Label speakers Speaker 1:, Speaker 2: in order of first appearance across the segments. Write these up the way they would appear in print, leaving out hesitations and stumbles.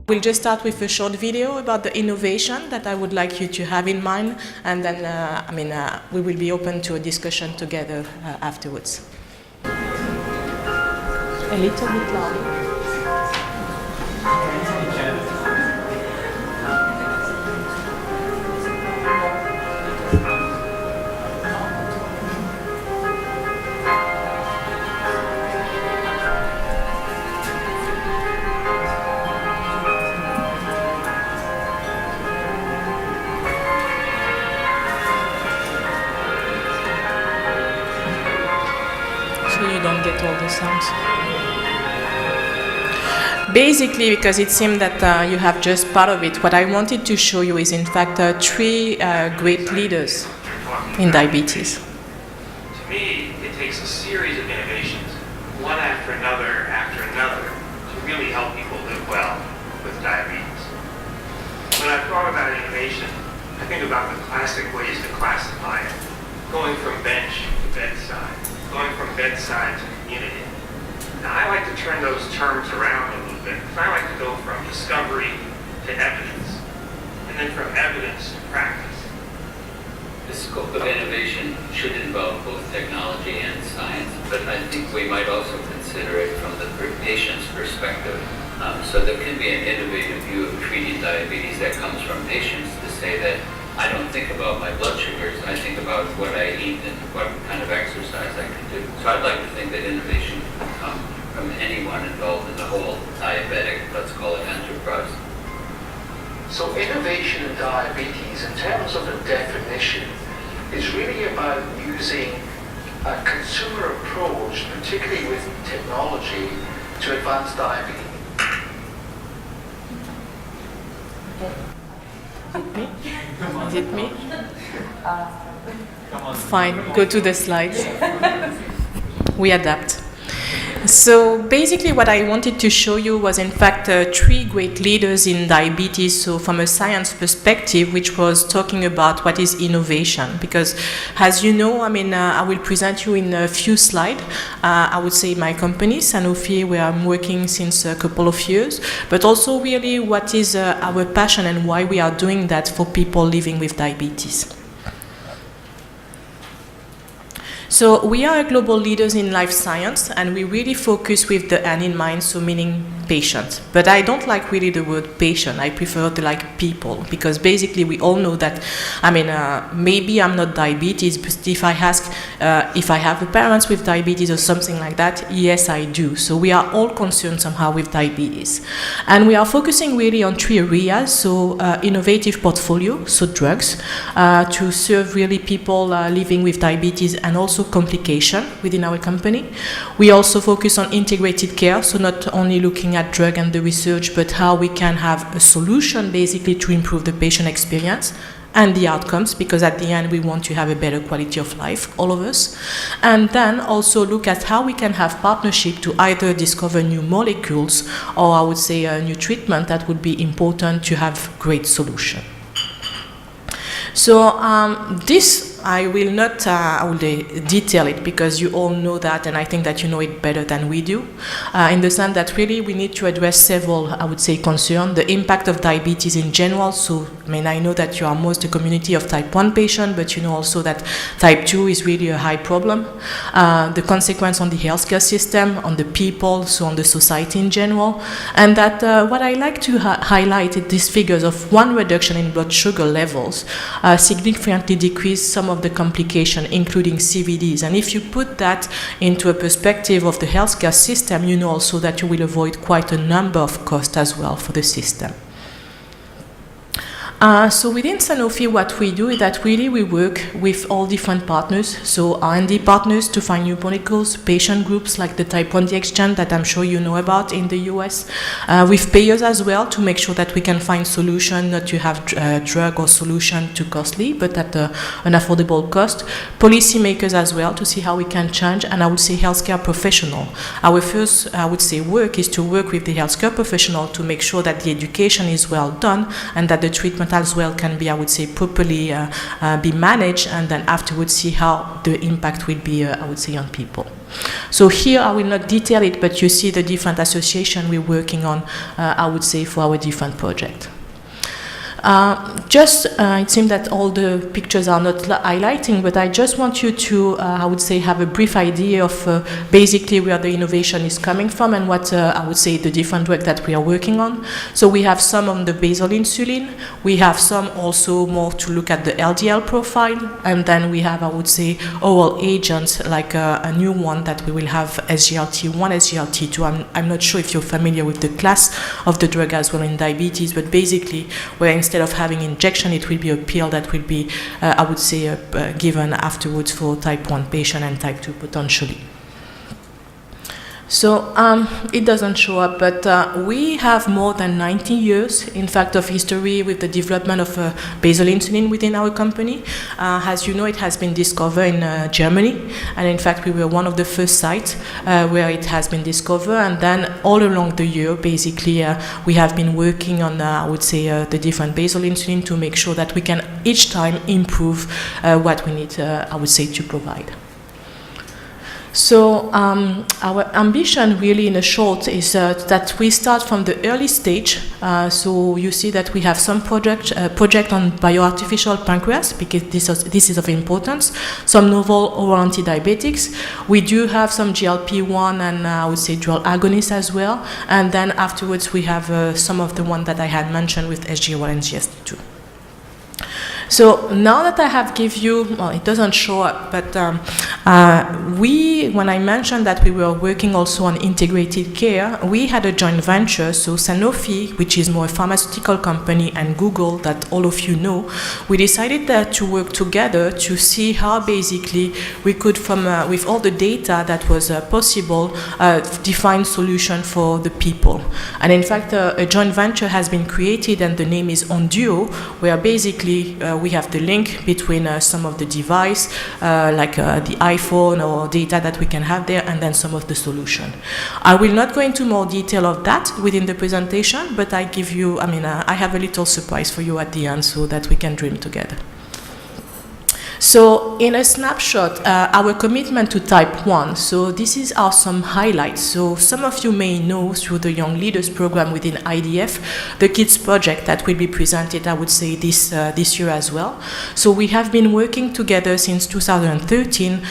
Speaker 1: We'll just start with a short video about the innovation that I would like you to have in mind, and then we will be open to a discussion together afterwards. A little bit louder. Don't get all the sounds. Basically, because it seemed that you have just part of it, what I wanted to show you is in fact three great leaders in diabetes.
Speaker 2: To me, it takes a series of innovations, one after another, to really help people live well with diabetes. When I thought about innovation, I think about the classic ways to classify it, going from bench to bedside. Going from bedside to community. Now, I like to turn those terms around a little bit, because I like to go from discovery to evidence, and then from evidence to practice.
Speaker 3: The scope of innovation should involve both technology and science, but I think we might also consider it from the patient's perspective. So there can be an innovative view of treating diabetes that comes from patients to say that I don't think about my blood sugars, I think about what I eat and what kind of exercise I can do. So I'd like to think that innovation can come from anyone involved in the whole diabetic, let's call it, enterprise.
Speaker 4: So innovation in diabetes, in terms of a definition, is really about using a consumer approach, particularly with technology, to advance diabetes.
Speaker 1: Is it me? Fine, go to the slides. We adapt. So basically what I wanted to show you was in fact three great leaders in diabetes, so from a science perspective, which was talking about what is innovation. Because as you know, I will present you in a few slides. I would say my company, Sanofi, where I'm working since a couple of years, but also really what is our passion and why we are doing that for people living with diabetes. So we are global leaders in life science, and we really focus with the end in mind, so meaning patient. But I don't like really the word patient. I prefer to like people, because basically we all know that, maybe I'm not diabetes, but if I ask if I have parents with diabetes or something like that, yes, I do. So we are all concerned somehow with diabetes. And we are focusing really on three areas, so innovative portfolio, so drugs, to serve really people living with diabetes and also complication within our company. We also focus on integrated care, so not only looking at drug and the research, but how we can have a solution basically to improve the patient experience and the outcomes, because at the end we want to have a better quality of life, all of us. And then also look at how we can have partnership to either discover new molecules or I would say a new treatment that would be important to have great solution. So this I will not detail it, because you all know that, and I think that you know it better than we do, in the sense that really we need to address several, I would say, concerns. The impact of diabetes in general, so I know that you are most a community of type 1 patients, but you know also that type 2 is really a high problem. The consequence on the healthcare system, on the people, so on the society in general, and that what I like to highlight is these figures of one reduction in blood sugar levels significantly decrease some of the complication, including CVDs. And if you put that into a perspective of the healthcare system, you know also that you will avoid quite a number of costs as well for the system. So within Sanofi, what we do is that really we work with all different partners, so R&D partners to find new molecules, patient groups like the type 1 exchange that I'm sure you know about in the US, with payers as well to make sure that we can find solution not to have drug or solution too costly, but at an affordable cost. Policymakers as well to see how we can change, and I would say healthcare professional. Our first, I would say, work is to work with the healthcare professional to make sure that the education is well done and that the treatment as well can be, I would say, properly be managed, and then afterwards see how the impact will be, I would say, on people. So here I will not detail it, but you see the different associations we're working on, I would say, for our different projects. It seems that all the pictures are not highlighting, but I just want you to, I would say, have a brief idea of basically where the innovation is coming from and what, I would say, the different work that we are working on. So we have some on the basal insulin, we have some also more to look at the LDL profile, and then we have, I would say, oral agents, like a new one that we will have SGLT1, SGLT2. I'm not sure if you're familiar with the class of the drug as well in diabetes, but basically, where instead of having injection, it will be a pill that will be, I would say, given afterwards for type 1 patient and type 2 potentially. So it doesn't show up, but we have more than 90 years, in fact, of history with the development of basal insulin within our company. As you know, it has been discovered in Germany, and in fact, we were one of the first sites where it has been discovered, and then all along the year, basically, we have been working on, I would say, the different basal insulin to make sure that we can each time improve what we need, I would say, to provide. So our ambition really in a short is that we start from the early stage. So you see that we have some project on bioartificial pancreas, because this is of importance, some novel oral antidiabetics. We do have some GLP-1 and I would say dual agonists as well. And then afterwards we have some of the one that I had mentioned with SGLT1 and GST2. So now that I have given you, well, it doesn't show up, but when I mentioned that we were working also on integrated care, we had a joint venture. So Sanofi, which is more a pharmaceutical company, and Google, that all of you know, we decided to work together to see how basically we could, with all the data that was possible, define solution for the people. And in fact, a joint venture has been created, and the name is Onduo, where basically we have the link between some of the device, like the iPhone or data that we can have there, and then some of the solution. I will not go into more detail of that within the presentation, but I have a little surprise for you at the end so that we can dream together. So in a snapshot, our commitment to type 1. So this is some highlights. So some of you may know through the Young Leaders program within IDF, the kids project that will be presented, I would say, this year as well. So we have been working together since 2013,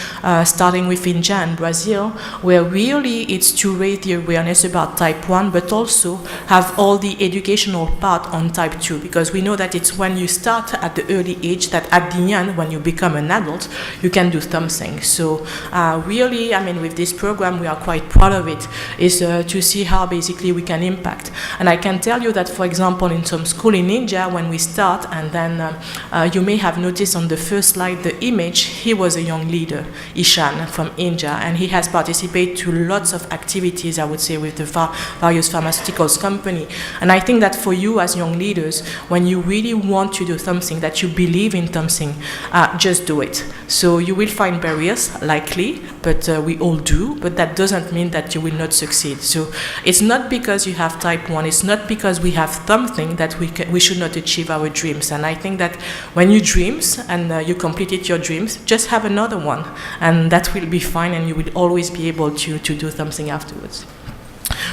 Speaker 1: starting with India and Brazil, where really it's to raise the awareness about type 1, but also have all the educational part on type 2, because we know that it's when you start at the early age that at the end, when you become an adult, you can do something. So really, with this program, we are quite proud of it, is to see how basically we can impact. And I can tell you that, for example, in some school in India, when we start, and then you may have noticed on the first slide the image, he was a young leader, Ishan from India, and he has participated to lots of activities, I would say, with the various pharmaceuticals company. And I think that for you as young leaders, when you really want to do something, that you believe in something, just do it. So you will find barriers, likely, but we all do, but that doesn't mean that you will not succeed. So it's not because you have type 1, it's not because we have something that we should not achieve our dreams. And I think that when you dreams and you completed your dreams, just have another one, and that will be fine, and you will always be able to do something afterwards.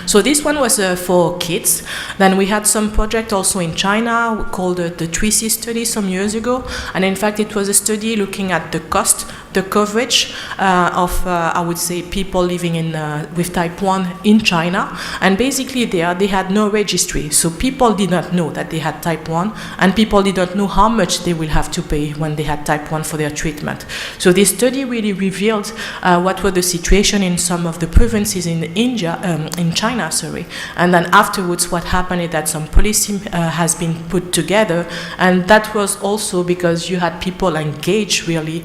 Speaker 1: So this one was for kids. Then we had some project also in China called the 3C study some years ago. And in fact, it was a study looking at the cost, the coverage of, I would say, people living with type 1 in China. And basically there, they had no registry. So people did not know that they had type 1, and people did not know how much they will have to pay when they had type 1 for their treatment. So this study really revealed what were the situation in some of the provinces in India, in China, and then afterwards what happened is that some policy has been put together, and that was also because you had people engaged really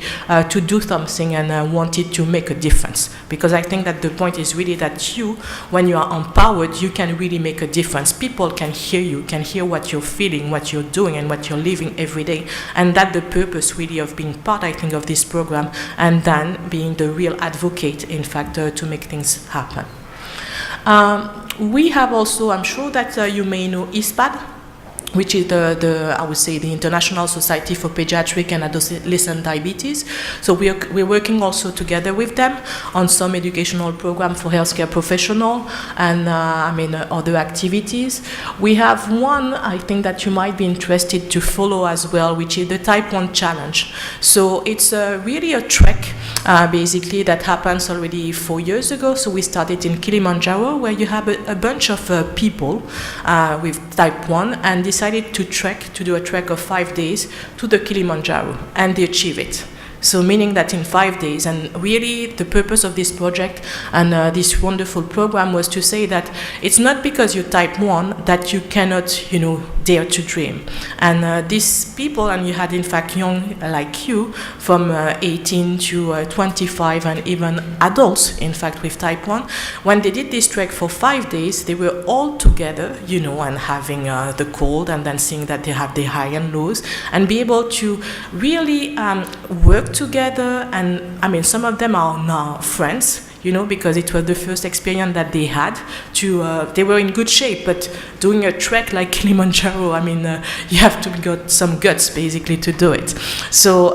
Speaker 1: to do something and wanted to make a difference. Because I think that the point is really that you, when you are empowered, you can really make a difference. People can hear you, can hear what you're feeling, what you're doing, and what you're living every day. And that's the purpose really of being part, I think, of this program, and then being the real advocate, in fact, to make things happen. We have also, I'm sure that you may know ISPAD, which is I would say the International Society for Pediatric and Adolescent Diabetes. So we're working also together with them on some educational program for healthcare professional and other activities. We have one, I think that you might be interested to follow as well, which is the Type 1 Challenge. So it's really a trek basically that happens already 4 years ago. So we started in Kilimanjaro, where you have a bunch of people with Type 1 and decided to do a trek of 5 days to the Kilimanjaro, and they achieve it. So meaning that in 5 days, and really the purpose of this project and this wonderful program was to say that it's not because you're Type 1 that you cannot, dare to dream. And these people, and you had in fact young like you, from 18 to 25, and even adults, in fact, with Type 1, when they did this trek for 5 days, they were all together, and having the cold, and then seeing that they have the high and lows, and be able to really work together. And some of them are now friends, because it was the first experience that they had. They were in good shape, but doing a trek like Kilimanjaro, you have to get some guts basically to do it. So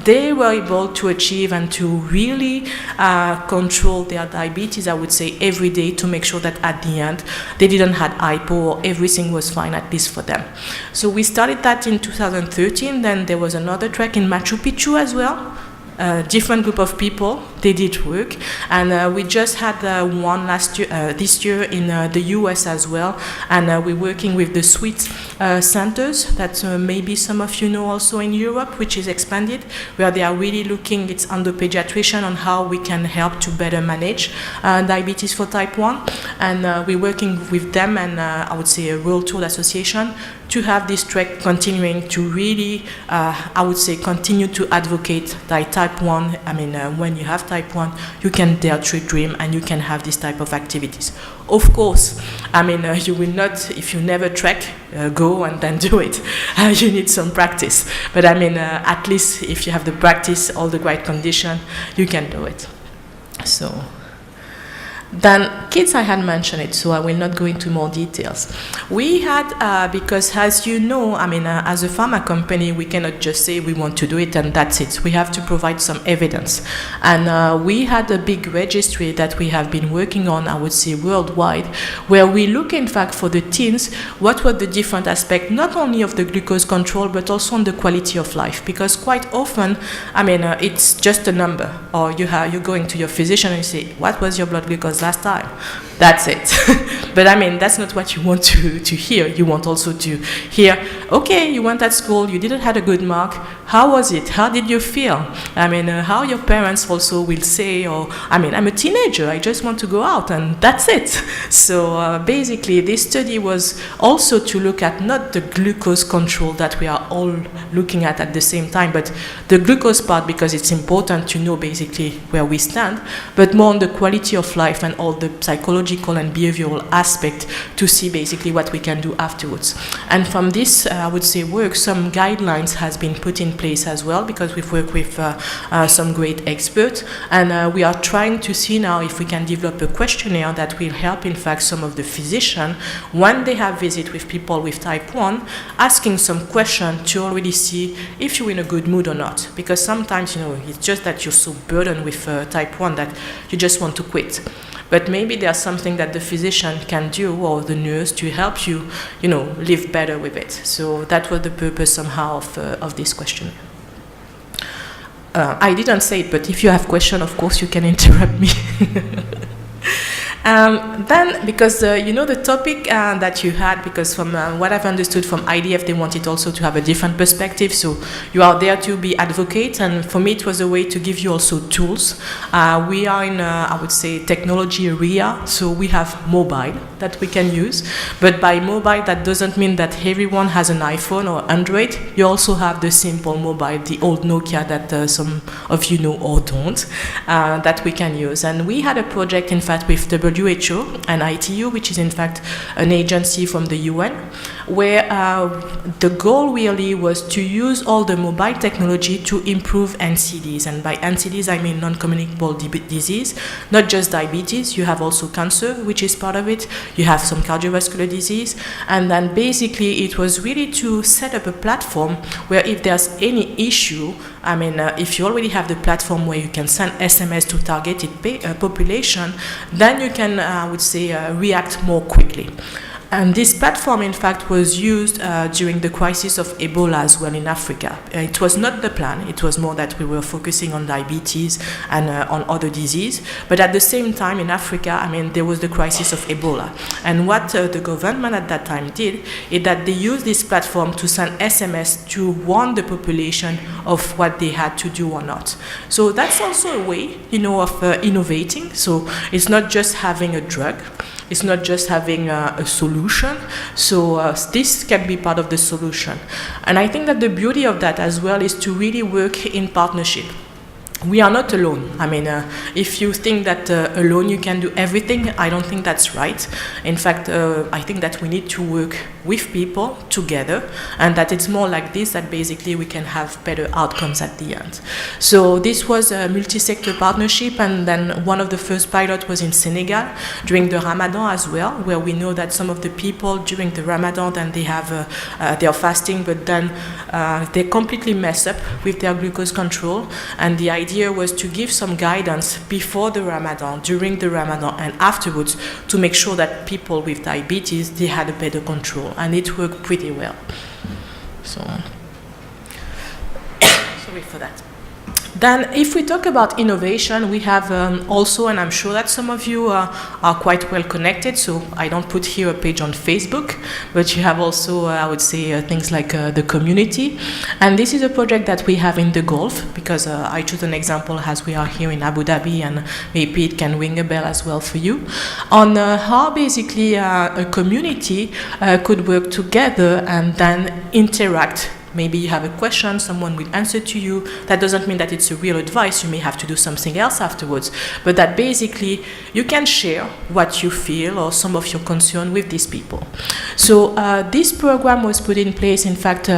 Speaker 1: they were able to achieve and to really control their diabetes, I would say, every day, to make sure that at the end they didn't have hypo, or everything was fine, at least for them. So we started that in 2013. Then there was another trek in Machu Picchu as well. Different group of people, they did work, and we just had one this year in the US as well, and we're working with the Sweet centers that maybe some of you know also in Europe, which is expanded, where they are really looking, it's under pediatrician, on how we can help to better manage diabetes for Type 1, and we're working with them and I would say a World Tour Association to have this trek continuing to really, I would say, continue to advocate that Type 1, when you have Type 1, you can dare to dream and you can have this type of activities. Of course, you will not, if you never trek, go and then do it. You need some practice. But at least if you have the practice, all the right condition, you can do it. So. Then kids, I had mentioned it, so I will not go into more details. We had, because as you know, as a pharma company, we cannot just say we want to do it and that's it. We have to provide some evidence. And we had a big registry that we have been working on, I would say worldwide, where we look in fact for the teens, what were the different aspects, not only of the glucose control, but also on the quality of life. Because quite often, it's just a number, or you're going to your physician and you say, what was your blood glucose last time? That's it. But that's not what you want to hear. You want also to hear, okay, you went at school, you didn't have a good mark, how was it? How did you feel? How your parents also will say, or I'm a teenager, I just want to go out, and that's it. So basically this study was also to look at not the glucose control that we are all looking at the same time, but the glucose part, because it's important to know basically where we stand, but more on the quality of life and all the psychological and behavioral aspect to see basically what we can do afterwards. And from this, I would say, work, some guidelines has been put in place as well, because we've worked with some great experts, and we are trying to see now if we can develop a questionnaire that will help in fact some of the physicians when they have visit with people with Type 1, asking some questions to already see if you're in a good mood or not, because sometimes it's just that you're so burdened with Type 1 that you just want to quit. But maybe there's something that the physician can do, or the nurse, to help you, live better with it. So that was the purpose somehow of this questionnaire. I didn't say it, but if you have questions, of course, you can interrupt me. Then, because the topic that you had, because from what I've understood from IDF, they wanted also to have a different perspective. So you are there to be advocate, and for me it was a way to give you also tools. We are in, I would say, technology area, so we have mobile that we can use. But by mobile, that doesn't mean that everyone has an iPhone or Android. You also have the simple mobile, the old Nokia that some of you know or don't, that we can use. And we had a project, in fact, with WHO and ITU, which is in fact an agency from the UN, where the goal really was to use all the mobile technology to improve NCDs. And by NCDs, I mean non-communicable disease, not just diabetes. You have also cancer, which is part of it. you have some cardiovascular disease. And then basically it was really to set up a platform where if there's any issue, I mean, if you already have the platform where you can send SMS to targeted population, then you can, I would say, react more quickly. And this platform, in fact, was used during the crisis of Ebola as well in Africa. It was not the plan. It was more that we were focusing on diabetes and on other disease. But at the same time, in Africa, I mean, there was the crisis of Ebola. And what the government at that time did is that they used this platform to send SMS to warn the population of what they had to do or not. So that's also a way, you know, of innovating. So it's not just having a drug. It's not just having a solution. So this can be part of the solution. And I think that the beauty of that as well is to really work in partnership. We are not alone. I mean, if you think that alone you can do everything, I don't think that's right. In fact, I think that we need to work with people together, and that it's more like this, that basically we can have better outcomes at the end. So this was a multi-sector partnership, and then one of the first pilots was in Senegal during the Ramadan as well, where we know that some of the people during the Ramadan, then they have they are fasting, but then they completely mess up with their glucose control, and the idea was to give some guidance before the Ramadan, during the Ramadan, and afterwards to make sure that people with diabetes, they had a better control, and it worked pretty well. So, sorry for that. Then if we talk about innovation, we have also, and I'm sure that some of you are quite well connected, so I don't put here a page on Facebook, but you have also, I would say, things like the community. And this is a project that we have in the Gulf, because I choose an example as we are here in Abu Dhabi, and maybe it can ring a bell as well for you, on how basically a community could work together and then interact. Maybe you have a question, someone will answer to you. That doesn't mean that it's a real advice. You may have to do something else afterwards. But that basically you can share what you feel or some of your concern with these people. So this program was put in place, in fact,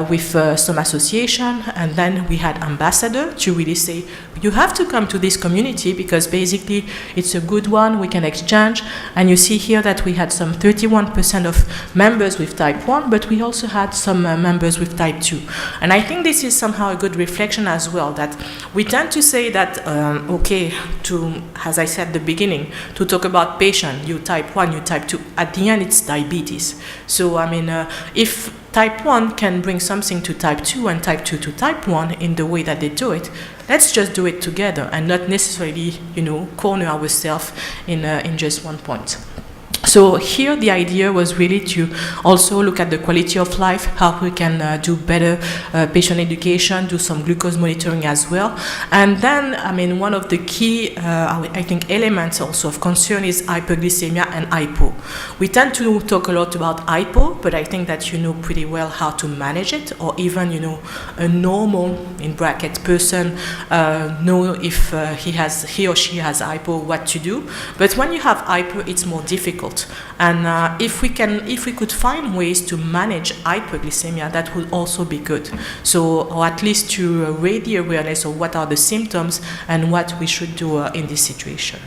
Speaker 1: with some association. And then we had ambassador to really say, you have to come to this community because basically it's a good one. We can exchange. And you see here that we had some 31% of members with type 1, but we also had some members with type 2. And I think this is somehow a good reflection as well, that we tend to say that, okay, to, as I said at the beginning, to talk about patient, you type 1, you type 2, at the end it's diabetes. So, I mean, if type 1 can bring something to type 2 and type 2 to type 1 in the way that they do it, let's just do it together and not necessarily, you know, corner ourselves in just one point. So here the idea was really to also look at the quality of life, how we can do better patient education, do some glucose monitoring as well. And then, I mean, one of the key, I think, elements also of concern is hyperglycemia and hypo. We tend to talk a lot about hypo, but I think that you know pretty well how to manage it, or even, you know, a normal, in bracket, person know if he or she has hypo, what to do. But when you have hypo, it's more difficult. And if we could find ways to manage hyperglycemia, that would also be good. So, or at least to raise the awareness of what are the symptoms and what we should do in this situation.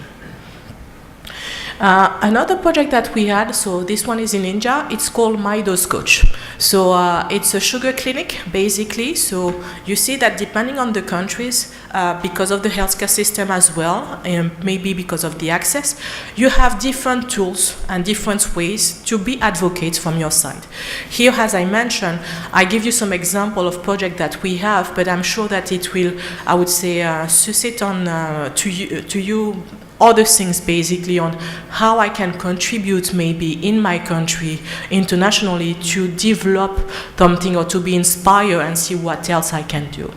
Speaker 1: Another project that we had, so this one is in India, it's called My Dose Coach. So it's a sugar clinic, basically. So you see that depending on the countries, because of the healthcare system as well, and maybe because of the access, you have different tools and different ways to be advocates from your side. Here, as I mentioned, I give you some example of projects that we have, but I'm sure that it will, I would say, suscite on to you other things, basically, on how I can contribute maybe in my country, internationally, to develop something or to be inspired and see what else I can do.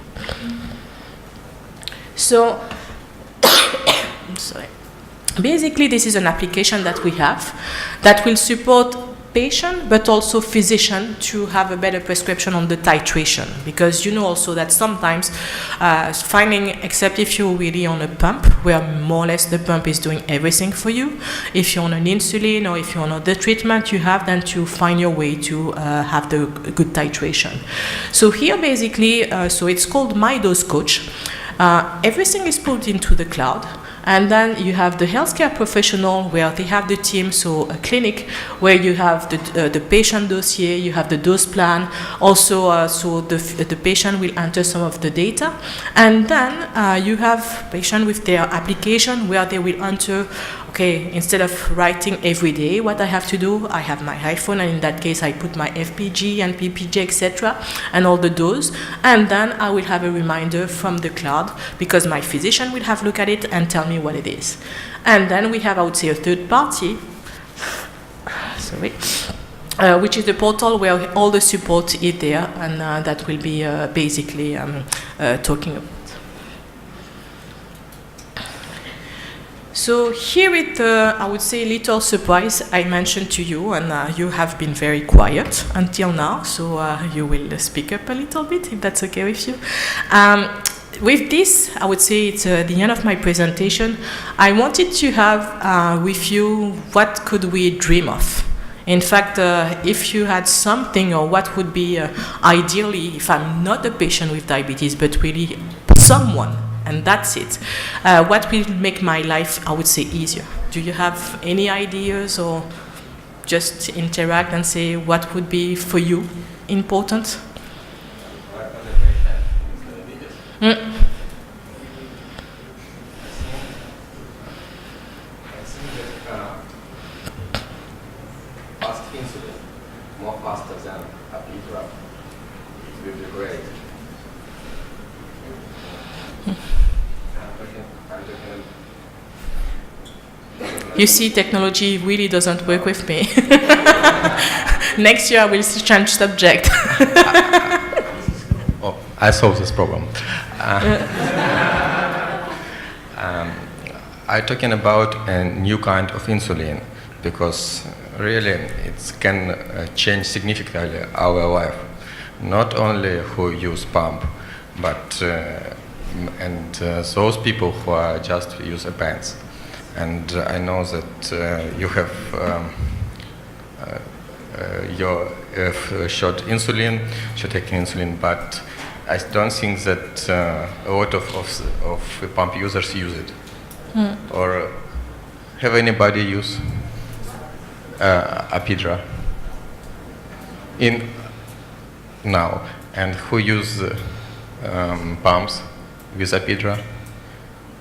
Speaker 1: So, I'm sorry. Basically, this is an application that we have that will support patient but also physician to have a better prescription on the titration, because you know also that sometimes finding, except if you're really on a pump where more or less the pump is doing everything for you, if you're on an insulin or if you're on other treatment, you have then to find your way to have the good titration. So here basically, so it's called My Dose Coach. Everything is put into the cloud. And then you have the healthcare professional where they have the team, so a clinic where you have the patient dossier, you have the dose plan, also so the patient will enter some of the data. And then you have patient with their application where they will enter, okay, instead of writing every day what I have to do, I have my iPhone, and in that case I put my FPG and PPG, etc., and all the dose, and then I will have a reminder from the cloud because my physician will have look at it and tell me what it is. And then we have, I would say, a third party, sorry, which is the portal where all the support is there, and that will be basically talking about. So here it, I would say, little surprise I mentioned to you, and you have been very quiet until now, so you will speak up a little bit, if that's okay with you. With this, I would say it's the end of my presentation. I wanted to have with you what could we dream of. In fact, if you had something, or what would be ideally, if I'm not a patient with diabetes, but really someone, and that's it. What will make my life, I would say, easier? Do you have any ideas, or just interact and say what would be for you important?
Speaker 5: I think that fast insulin, more faster than a big drug, it will be great.
Speaker 1: You see, technology really doesn't work with me. Next year I will change subject.
Speaker 5: Oh, I solved this problem. I'm talking about a new kind of insulin, because really it can change significantly our life. Not only who use pump, but those people who are just use a pens. And I know that you have your short taking insulin, but I don't think that a lot of pump users use it. Or have anybody use Apidra in now? And who use pumps with Apidra?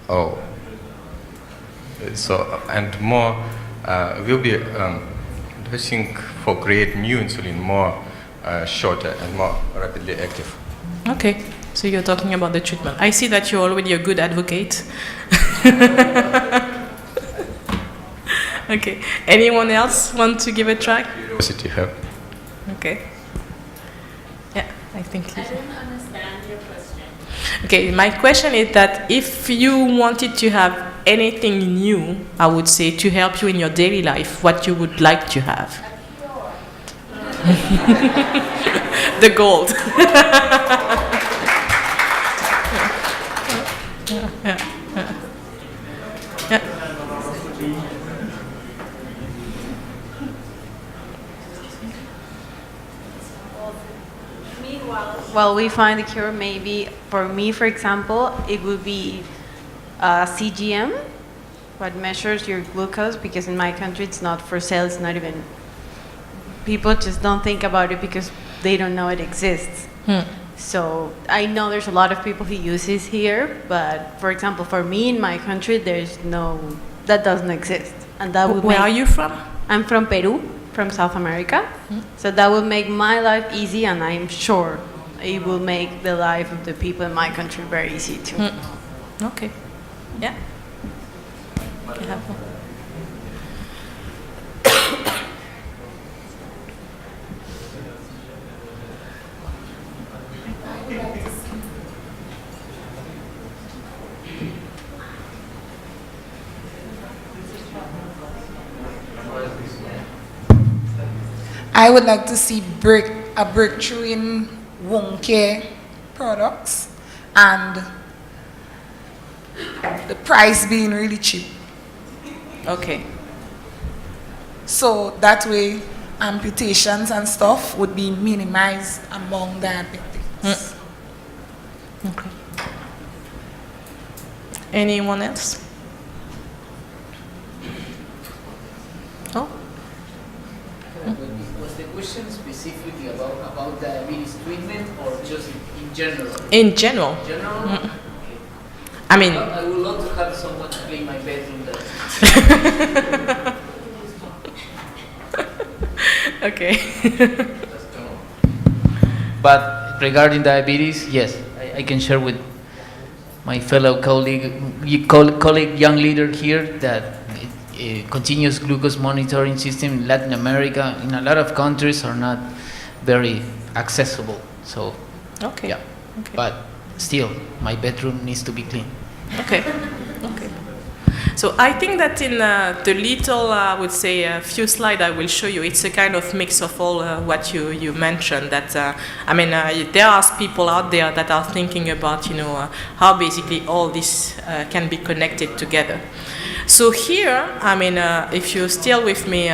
Speaker 5: Oh. So, and more will be, do you think, for create new insulin more shorter and more rapidly active?
Speaker 1: Okay, so you're talking about the treatment. I see that you're already a good advocate. Okay, anyone else want to give a try?
Speaker 5: Curiosity have.
Speaker 1: Okay. Yeah, I think.
Speaker 6: I didn't understand your question.
Speaker 1: Okay, my question is that if you wanted to have anything new, I would say, to help you in your daily life, what you would like to have? The gold.
Speaker 6: Well, we find the cure, maybe for me, for example, it would be CGM, what measures your glucose, because in my country it's not for sale, it's not even, people just don't think about it because they don't know it exists. So I know there's a lot of people who use this here, but for example, for me in my country, there's no, that doesn't exist. And that would
Speaker 1: Where are you from?
Speaker 6: I'm from Peru, from South America. So that will make my life easy, and I'm sure it will make the life of the people in my country very easy too.
Speaker 1: Okay. Yeah. You have one.
Speaker 7: I would like to see a breakthrough in wound care products, and the price being really cheap.
Speaker 1: Okay.
Speaker 7: So that way amputations and stuff would be minimized among diabetics.
Speaker 1: Okay. Anyone else?
Speaker 8: question specifically about diabetes treatment or just in general?
Speaker 1: In general.
Speaker 8: In general? Okay.
Speaker 1: I mean,
Speaker 8: I would love to have someone to clean my bedroom then.
Speaker 1: okay.
Speaker 8: But regarding diabetes, yes, I can share with my fellow colleague, young leader here, that continuous glucose monitoring system in Latin America, in a lot of countries, are not very accessible. So,
Speaker 1: Okay.
Speaker 8: yeah.
Speaker 1: Okay.
Speaker 8: But still, my bedroom needs to be clean.
Speaker 1: Okay. Okay. So I think that in the little, I would say, a few slides I will show you, it's a kind of mix of all what you mentioned. That I mean, there are people out there that are thinking about, how basically all this can be connected together. So here, I mean, if you're still with me,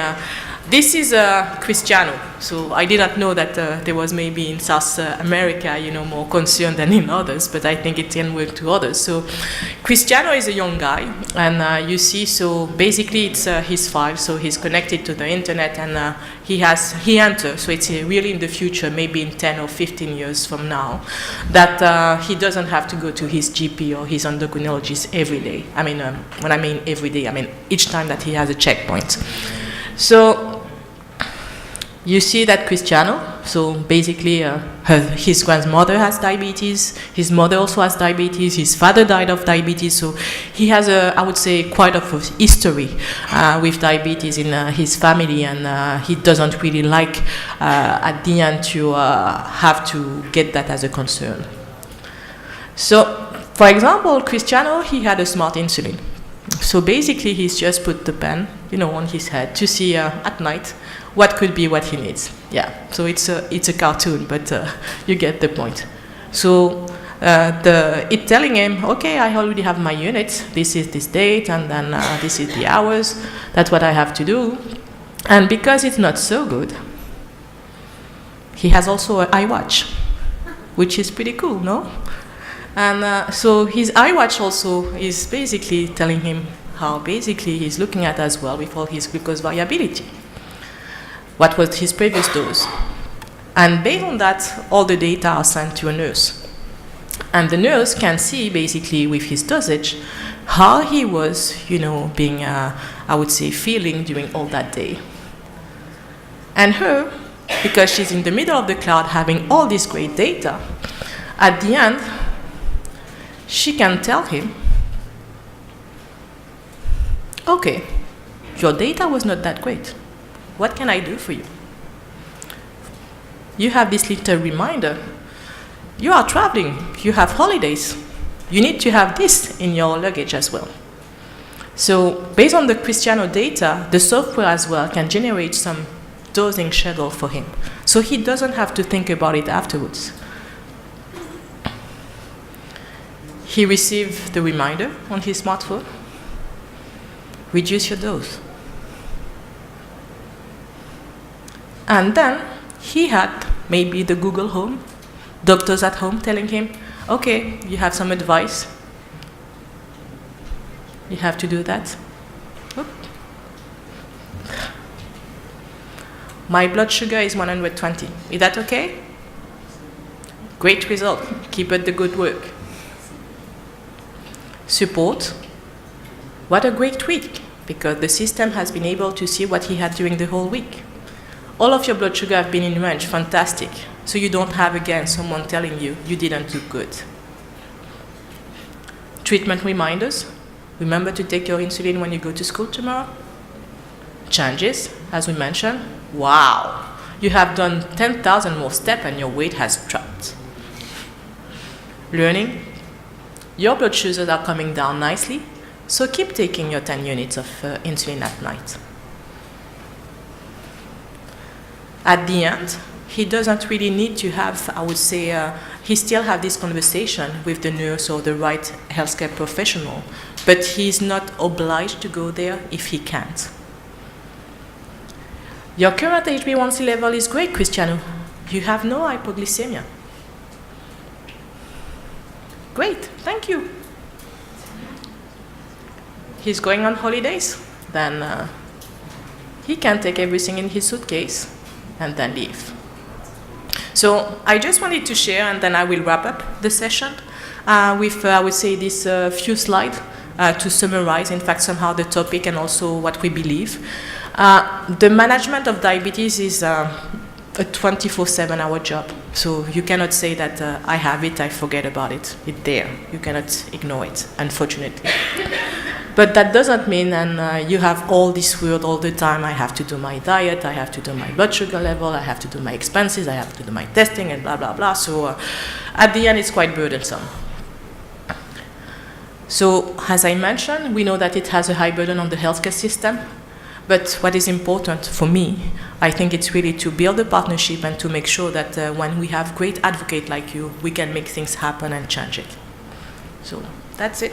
Speaker 1: this is Cristiano. So I did not know that there was maybe in South America, more concern than in others, but I think it can work to others. So Cristiano is a young guy, and you see, so basically it's his file, so he's connected to the internet, and he enters, so it's really in the future, maybe in 10 or 15 years from now, that he doesn't have to go to his GP or his endocrinologist every day. I mean, when I mean every day, I mean each time that he has a checkpoint. So you see that Cristiano, so basically his grandmother has diabetes, his mother also has diabetes, his father died of diabetes, so he has I would say, quite a history with diabetes in his family, and he doesn't really like at the end to have to get that as a concern. So, for example, Cristiano, he had a smart insulin. So basically, he's just put the pen, on his head to see at night what could be what he needs. Yeah. So it's a cartoon, but you get the point. So it's telling him, okay, I already have my units. This is this date, and then this is the hours. That's what I have to do. And because it's not so good, he has also an iWatch, which is pretty cool, no? And so his iWatch also is basically telling him how basically he's looking at as well with all his glucose variability. What was his previous dose? And based on that, all the data are sent to a nurse. And the nurse can see basically with his dosage how he was, being, I would say, feeling during all that day. And her, because she's in the middle of the cloud having all this great data, at the end, she can tell him, okay, your data was not that great. What can I do for you? You have this little reminder. You are traveling. You have holidays. You need to have this in your luggage as well. So based on the Cristiano data, the software as well can generate some dosing schedule for him. So he doesn't have to think about it afterwards. He received the reminder on his smartphone. Reduce your dose. And then he had maybe the Google Home, doctors at home telling him, okay, you have some advice. You have to do that. Oop. My blood sugar is 120. Is that okay? Great result. Keep up the good work. Support. What a great week, because the system has been able to see what he had during the whole week. All of your blood sugar have been in range, fantastic. So you don't have again someone telling you you didn't do good. Treatment reminders. Remember to take your insulin when you go to school tomorrow. Changes, as we mentioned. Wow, you have done 10,000 more steps and your weight has dropped. Learning. Your blood sugars are coming down nicely, so keep taking your 10 units of insulin at night. At the end, he doesn't really need to have, I would say, he still have this conversation with the nurse or the right healthcare professional, but he's not obliged to go there if he can't. Your current HbA1c level is great, Cristiano. You have no hypoglycemia. Great, thank you. He's going on holidays, then he can take everything in his suitcase. and then leave. So I just wanted to share, and then I will wrap up the session with, I would say, this few slides to summarize, in fact, somehow the topic and also what we believe. The management of diabetes is a 24/7-hour job. So you cannot say that I have it, I forget about it. It's there. You cannot ignore it, unfortunately. But that doesn't mean you have all this world all the time. I have to do my diet, I have to do my blood sugar level, I have to do my expenses, I have to do my testing, and blah, blah, blah. So at the end, it's quite burdensome. So as I mentioned, we know that it has a high burden on the healthcare system. But what is important for me, I think it's really to build a partnership and to make sure that when we have great advocates like you, we can make things happen and change it. So that's it.